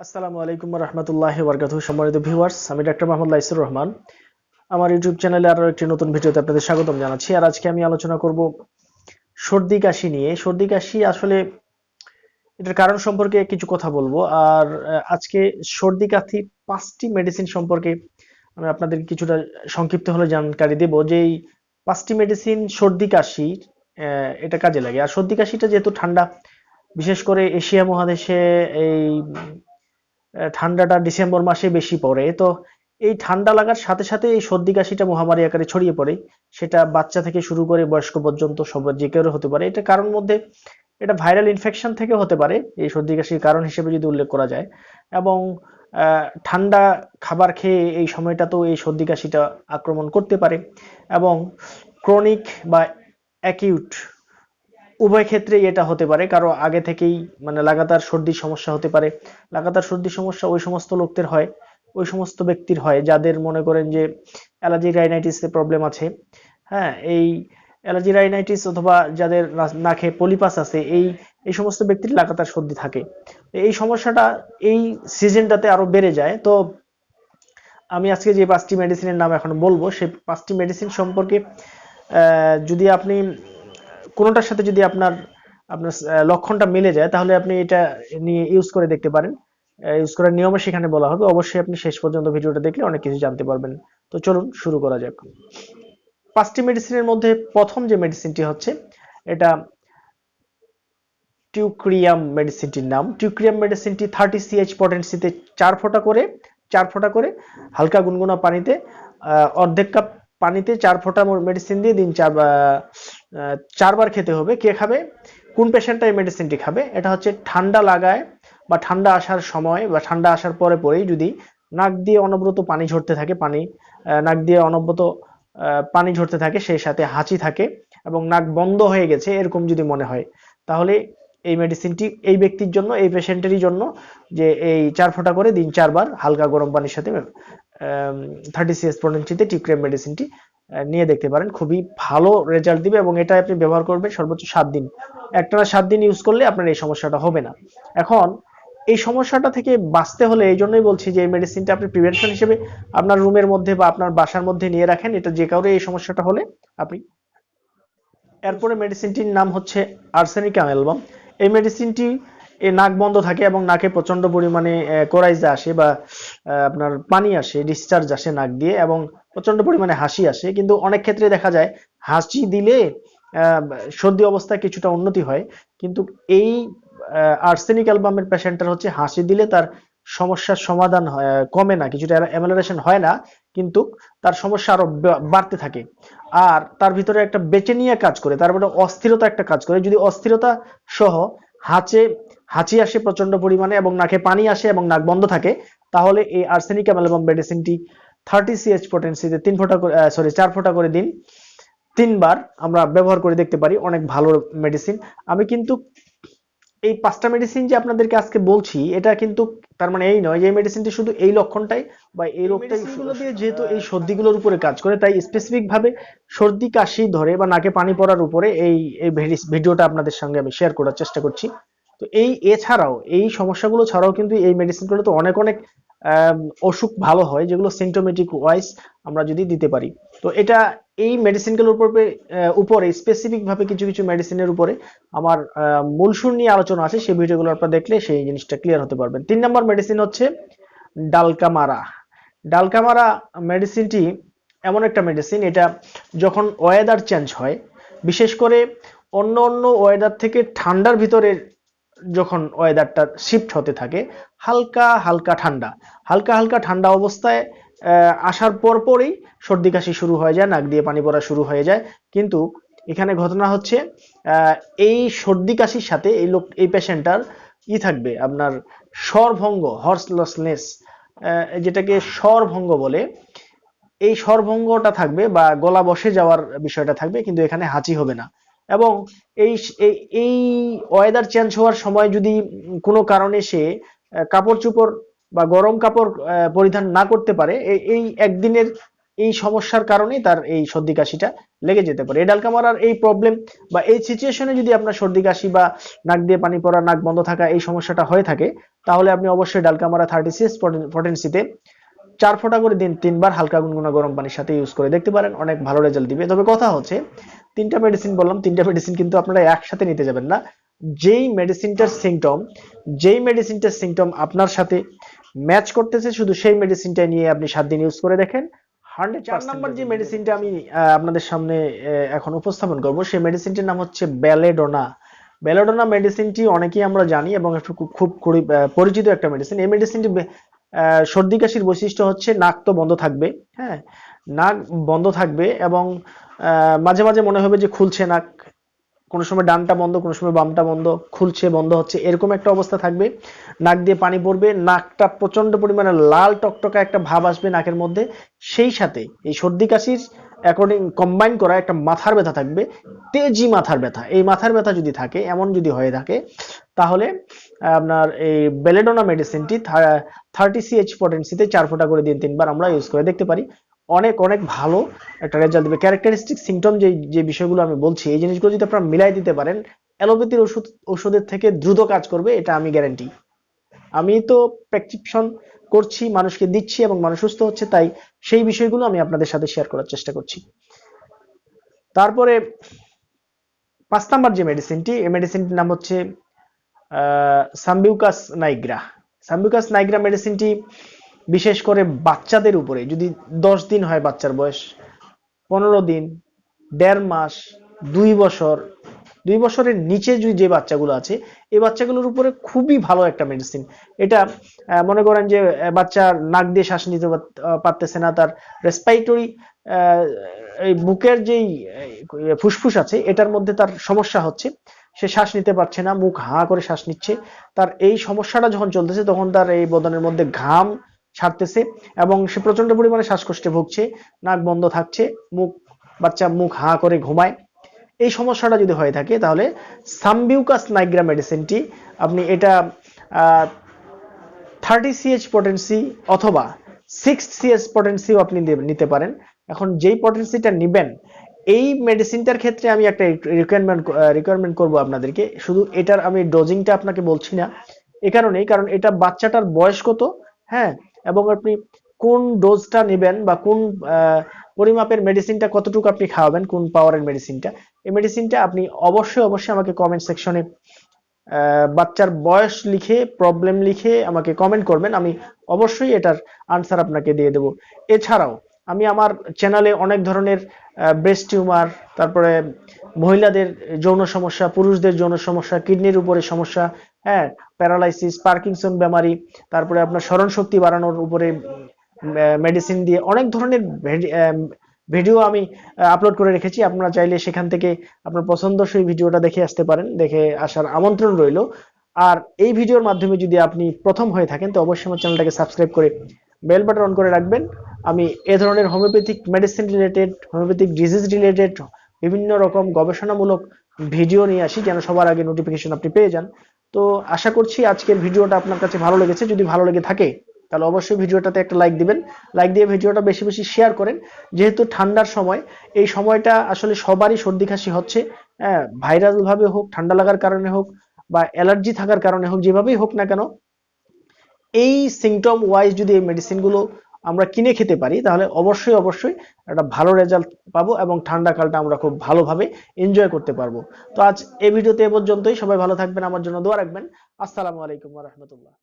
আসসালামু আলাইকুম রহমতুল্লাহি ওয়াবারাকাতুহু। সম্মানিত ভিউয়ার্স, আমি ডাক্তার মোহাম্মদ লাইসুর রহমান। আমার ইউটিউব চ্যানেলে আরো একটি নতুন ভিডিওতে আপনাদের স্বাগতম জানাচ্ছি। আর আজকে আমি আলোচনা করব সর্দি কাশি নিয়ে। সর্দি কাশি আসলে এটার কারণ সম্পর্কে কিছু কথা বলবো। আর আজকে সর্দি কাশি 5টি মেডিসিন সম্পর্কে আমি আপনাদের কিছুটা সংক্ষিপ্ত হলে জানকারি দেব যে এই 5টি মেডিসিন সর্দি কাশি এটা কাজে লাগে। আর সর্দি কাশিটা যেহেতু ঠান্ডা, বিশেষ করে এশিয়া মহাদেশে এই ঠান্ডাটা ডিসেম্বর মাসে বেশি পড়ে, তো এই ঠান্ডা লাগার সাথে সাথে এই সর্দি কাশিটা মহামারী আকারে ছড়িয়ে পড়ে। সেটা বাচ্চা থেকে শুরু করে বয়স্ক পর্যন্ত সবার যে কেউ হতে পারে। এটা কারণ মধ্যে এটা ভাইরাল ইনফেকশন থেকে হতে পারে এই সর্দি কাশির কারণ হিসেবে যদি উল্লেখ করা যায়। এবং ঠান্ডা খাবার খেয়ে এই সময়টা তো এই সর্দি কাশিটা আক্রমণ করতে পারে। এবং ক্রনিক বা অ্যাকিউট উভয় ক্ষেত্রেই এটা হতে পারে। কারো আগে থেকেই মানে লাগাতার সর্দির সমস্যা হতে পারে। লাগাতার সর্দির সমস্যা ওই সমস্ত লোকদের হয়, ওই সমস্ত ব্যক্তির হয় যাদের মনে করেন যে অ্যালার্জি রাইনাইটিসের প্রবলেম আছে। হ্যাঁ, এই অ্যালার্জি রাইনাইটিস অথবা যাদের নাকে পলিপাস আছে, এই এই সমস্ত ব্যক্তির লাগাতার সর্দি থাকে। এই সমস্যাটা এই সিজনটাতে আরো বেড়ে যায়। তো আমি আজকে যে 5টি মেডিসিনের নাম এখন বলবো, সেই 5টি মেডিসিন সম্পর্কে যদি আপনি কোনোটার সাথে যদি আপনার আপনার লক্ষণটা মিলে যায়, তাহলে আপনি এটা নিয়ে ইউজ করে দেখতে পারেন। ইউজ করার নিয়মও সেখানে বলা হবে। অবশ্যই আপনি শেষ পর্যন্ত ভিডিওটা দেখলে অনেক কিছু জানতে পারবেন। তো চলুন শুরু করা যাক। 5টি মেডিসিনের মধ্যে প্রথম যে মেডিসিনটি হচ্ছে, এটা টিউক্রিয়াম মেডিসিনটির নাম। টিউক্রিয়াম মেডিসিনটি 30 CH পটেন্সিতে 4 ফোঁটা করে হালকা গুনগুনা পানিতে, অর্ধেক কাপ পানিতে 4 ফোঁটা মেডিসিন দিয়ে দিন 4বার খেতে হবে। কে খাবে, কোন পেশেন্টটা এই মেডিসিনটি খাবে? এটা হচ্ছে ঠান্ডা লাগায় বা ঠান্ডা আসার সময় বা ঠান্ডা আসার পরেই যদি নাক দিয়ে অনবরত পানি ঝরতে থাকে, নাক দিয়ে অনবরত পানি ঝরতে থাকে, সেই সাথে হাঁচি থাকে এবং নাক বন্ধ হয়ে গেছে এরকম যদি মনে হয়, তাহলে এই মেডিসিনটি এই ব্যক্তির জন্য, এই পেশেন্টেরই জন্য, যে এই 4 ফোঁটা করে দিন 4বার হালকা গরম পানির সাথে 30 CH পটেন্সিতে টিউক্রিয়াম মেডিসিনটি নিয়ে দেখতে পারেন। খুবই ভালো রেজাল্ট দিবে এবং এটা আপনি ব্যবহার করবেন সর্বোচ্চ 7 দিন। একটানা 7 দিন ইউজ করলে আপনার এই সমস্যাটা হবে না। এখন এই সমস্যাটা থেকে বাঁচতে হলে এই জন্যই বলছি যে এই মেডিসিনটা আপনি প্রিভেনশন হিসেবে আপনার রুমের মধ্যে বা আপনার বাসার মধ্যে নিয়ে রাখেন। এটা যে কাউরে এই সমস্যাটা হলে আপনি। এরপরে মেডিসিনটির নাম হচ্ছে আর্সেনিকাম অ্যালবাম। এই মেডিসিনটি নাক বন্ধ থাকে এবং নাকে প্রচন্ড পরিমাণে কোরাইজা আসে বা আপনার পানি আসে, ডিসচার্জ আসে নাক দিয়ে এবং প্রচন্ড পরিমাণে হাসি আসে। কিন্তু অনেক ক্ষেত্রে দেখা যায় হাসি দিলে আহ, সর্দি অবস্থায় কিছুটা উন্নতি হয়, কিন্তু এই আর্সেনিক অ্যালবামের পেশেন্টার হচ্ছে হাসি দিলে তার সমস্যার সমাধান হয়, কমে না, কিছুটা অ্যামেলোরেশন হয় না, কিন্তু তার সমস্যা আরো বাড়তে থাকে। আর তার ভিতরে একটা বেচেনিয়া কাজ করে, তারপরে অস্থিরতা একটা কাজ করে। যদি অস্থিরতা সহ হাঁচে হাঁচি আসে প্রচন্ড পরিমাণে এবং নাকে পানি আসে এবং নাক বন্ধ থাকে, তাহলে এই আর্সেনিক অ্যালবাম মেডিসিনটি 30 CH পটেন্সিতে 3 ফোঁটা করে, 4 ফোঁটা করে দিন 3বার আমরা ব্যবহার করে দেখতে পারি। অনেক ভালো মেডিসিন। আমি কিন্তু এই 5টা মেডিসিন যে আপনাদেরকে আজকে বলছি, এটা কিন্তু তার মানে এই নয় যে এই মেডিসিনটি শুধু এই লক্ষণটাই বা এই রোগটাই গুলো দিয়ে যেহেতু এই সর্দিগুলোর উপরে কাজ করে, তাই স্পেসিফিক ভাবে সর্দি কাশি ধরে বা নাকে পানি পড়ার উপরে এই এই ভিডিওটা আপনাদের সঙ্গে আমি শেয়ার করার চেষ্টা করছি। তো এছাড়াও এই সমস্যাগুলো ছাড়াও কিন্তু এই মেডিসিনগুলো তো অনেক অনেক আহ, অসুখ ভালো হয়, যেগুলো সিমটোমেটিক ওয়াইজ আমরা যদি দিতে পারি। তো এটা এই মেডিসিনগুলোর উপরে স্পেসিফিক ভাবে কিছু কিছু মেডিসিনের উপরে আমার মূল সুর নিয়ে আলোচনা আছে। সেই ভিডিওগুলো আপনারা দেখলে সেই জিনিসটা ক্লিয়ার হতে পারবেন। 3 নম্বর মেডিসিন হচ্ছে ডালকামারা। ডালকামারা মেডিসিনটি এমন একটা মেডিসিন, এটা যখন ওয়েদার চেঞ্জ হয়, বিশেষ করে অন্য অন্য ওয়েদার থেকে ঠান্ডার ভিতরে যখন ওয়েদারটা শিফট হতে থাকে, হালকা হালকা ঠান্ডা, হালকা হালকা ঠান্ডা অবস্থায় আসার পরই সর্দি কাশি শুরু হয়ে যায়, নাক দিয়ে পানি পড়া শুরু হয়ে যায়। কিন্তু এখানে ঘটনা হচ্ছে এই সর্দি কাশির সাথে এই পেশেন্টার থাকবে আপনার স্বরভঙ্গ, হর্সলেসনেস, যেটাকে স্বরভঙ্গ বলে, এই স্বরভঙ্গটা থাকবে বা গলা বসে যাওয়ার বিষয়টা থাকবে, কিন্তু এখানে হাঁচি হবে না। এবং এই এই এই ওয়েদার চেঞ্জ হওয়ার সময় যদি কোনো কারণে সে কাপড় চোপড় বা গরম কাপড় পরিধান না করতে পারে, এই একদিনের এই সমস্যার কারণেই তার এই সর্দি কাশিটা লেগে যেতে পারে। এই ডালকামারার এই প্রবলেম বা এই সিচুয়েশনে যদি আপনার সর্দি কাশি বা নাক দিয়ে পানি পড়া, নাক বন্ধ থাকা এই সমস্যাটা হয়ে থাকে, তাহলে আপনি অবশ্যই ডালকামারা 30 পটেন্সিতে 4 ফোঁটা করে দিন 3 বার হালকা গুনগুনা গরম পানির সাথে ইউজ করে দেখতে পারেন, অনেক ভালো রেজাল্ট দিবে। তবে কথা হচ্ছে, 3টা মেডিসিন বললাম, 3টা মেডিসিন কিন্তু আপনারা একসাথে নিতে যাবেন না। যেই মেডিসিনটার সিমটম আপনার সাথে ম্যাচ করতেছে, শুধু সেই মেডিসিনটা নিয়ে আপনি 7 দিন ইউজ করে দেখেন। 4 নাম্বার যে মেডিসিনটা আমি আপনাদের সামনে এখন উপস্থাপন করব, সেই মেডিসিনটির নাম হচ্ছে বেলেডোনা। বেলেডোনা মেডিসিনটি অনেকেই আমরা জানি এবং একটু খুব পরিচিত একটা মেডিসিন। এই মেডিসিনটি সর্দি কাশির বৈশিষ্ট্য হচ্ছে নাক তো বন্ধ থাকবে, হ্যাঁ, নাক বন্ধ থাকবে এবং মাঝে মাঝে মনে হবে যে খুলছে নাক, কোনো সময় ডানটা বন্ধ, কোনো সময় বামটা বন্ধ, খুলছে বন্ধ হচ্ছে, এরকম একটা অবস্থা থাকবে। নাক দিয়ে পানি পড়বে, নাকটা প্রচন্ড পরিমাণে লাল টকটকা একটা ভাব আসবে নাকের মধ্যে। সেই সাথে এই সর্দি কাশির কম্বাইন করা একটা মাথার ব্যথা থাকবে, তেজি মাথার ব্যথা। এই মাথার ব্যথা যদি থাকে, এমন যদি হয়ে থাকে, তাহলে আপনার এই বেলেডোনা মেডিসিনটি 30 CH পটেন্সিতে 4 ফোঁটা করে দিন 3 বার আমরা ইউজ করে দেখতে পারি। অনেক অনেক ভালো একটা রেজাল্ট দিবে। ক্যারেক্টারিস্টিক সিমটম যে বিষয়গুলো আমি বলছি, এই জিনিসগুলো যদি আপনারা মিলাই দিতে পারেন, অ্যালোপ্যাথির ওষুধের থেকে দ্রুত কাজ করবে, এটা আমি গ্যারান্টি। আমি তো প্রেসক্রিপশন করছি, মানুষকে দিচ্ছি এবং মানুষ সুস্থ হচ্ছে, তাই সেই বিষয়গুলো আমি আপনাদের সাথে শেয়ার করার চেষ্টা করছি। তারপরে 5 নাম্বার যে মেডিসিনটি, এই মেডিসিনটির নাম হচ্ছে সাম্বিউকাস নাইগ্রা। সাম্বিউকাস নাইগ্রা মেডিসিনটি বিশেষ করে বাচ্চাদের উপরে, যদি 10 দিন হয় বাচ্চার বয়স, 15 দিন, 1.5 মাস, 2 বছর, 2 বছরের নিচে যে বাচ্চাগুলো আছে, এই বাচ্চাগুলোর উপরে খুবই ভালো একটা মেডিসিন। এটা মনে করেন যে বাচ্চা নাক দিয়ে শ্বাস নিতে পারতেছে না, তার রেসপিরেটরি এই বুকের যেই ফুসফুস আছে, এটার মধ্যে তার সমস্যা হচ্ছে, সে শ্বাস নিতে পারছে না, মুখ হাঁ করে শ্বাস নিচ্ছে। তার এই সমস্যাটা যখন চলতেছে, তখন তার এই বদনের মধ্যে ঘাম ছাড়তেছে এবং সে প্রচন্ড পরিমাণে শ্বাসকষ্টে ভুগছে, নাক বন্ধ থাকছে, বাচ্চা মুখ হাঁ করে ঘুমায়। এই সমস্যাটা যদি হয়ে থাকে, তাহলে সাম্বিউকাস নাইগ্রা মেডিসিনটি আপনি এটা 30 CH পটেন্সি অথবা 6 CS পটেন্সিও আপনি নিতে পারেন। এখন যেই পটেন্সিটা নিবেন, এই মেডিসিনটার ক্ষেত্রে আমি একটা রিকোয়ারমেন্ট করব আপনাদেরকে, শুধু এটার আমি ডোজিংটা আপনাকে বলছি না এ কারণেই, কারণ এটা বাচ্চাটার বয়স কত, হ্যাঁ, এবং আপনি কোন ডোজটা নেবেন বা কোন পরিমাপের মেডিসিনটা কতটুকু আপনি খাওয়াবেন, কোন পাওয়ারের মেডিসিনটা, এই মেডিসিনটা আপনি অবশ্যই আমাকে কমেন্ট সেকশনে বাচ্চার বয়স লিখে, প্রবলেম লিখে আমাকে কমেন্ট করবেন, আমি অবশ্যই এটার আনসার আপনাকে দিয়ে দেব। এছাড়াও আমি আমার চ্যানেলে অনেক ধরনের ব্রেস্ট টিউমার, তারপরে মহিলাদের যৌন সমস্যা, পুরুষদের যৌন সমস্যা, কিডনির উপরে সমস্যা, হ্যাঁ, প্যারালাইসিস, পার্কিনসন বেমারি, তারপরে আপনার স্মরণ শক্তি বাড়ানোর উপরে মেডিসিন দিয়ে অনেক ধরনের ভিডিও আমি আপলোড করে রেখেছি। আপনারা চাইলে সেখান থেকে আপনার পছন্দসই ভিডিওটা দেখে আসতে পারেন, দেখে আসার আমন্ত্রণ রইল। আর এই ভিডিওর মাধ্যমে যদি আপনি প্রথম হয়ে থাকেন, তো অবশ্যই আমার চ্যানেলটাকে সাবস্ক্রাইব করে বেল বাটন অন করে রাখবেন। আমি এ ধরনের homeopathic medicine related, homeopathic disease related বিভিন্ন রকম গবেষণামূলক ভিডিও নিয়ে আসি, যেন সবার আগে নোটিফিকেশন আপনি পেয়ে যান। তো আশা করছি আজকের ভিডিওটা আপনার কাছে ভালো লেগেছে। যদি ভালো লেগে থাকে, তাহলে অবশ্যই ভিডিওটাতে একটা লাইক দিবেন, লাইক দিয়ে ভিডিওটা বেশি বেশি শেয়ার করেন। যেহেতু ঠান্ডার সময়, এই সময়টা আসলে সবারই সর্দি কাশি হচ্ছে, হ্যাঁ, ভাইরাল ভাবে হোক, ঠান্ডা লাগার কারণে হোক, বা অ্যালার্জি থাকার কারণে হোক, যেভাবেই হোক না কেন, এই সিমটম ওয়াইজ যদি এই মেডিসিনগুলো আমরা কিনে খেতে পারি, তাহলে অবশ্যই একটা ভালো রেজাল্ট পাবো এবং ঠান্ডা কালটা আমরা খুব ভালোভাবে এনজয় করতে পারবো। তো আজ এই ভিডিওতে এ পর্যন্তই। সবাই ভালো থাকবেন, আমার জন্য দোয়া রাখবেন। আসসালামু আলাইকুম ওয়া রাহমাতুল্লাহ।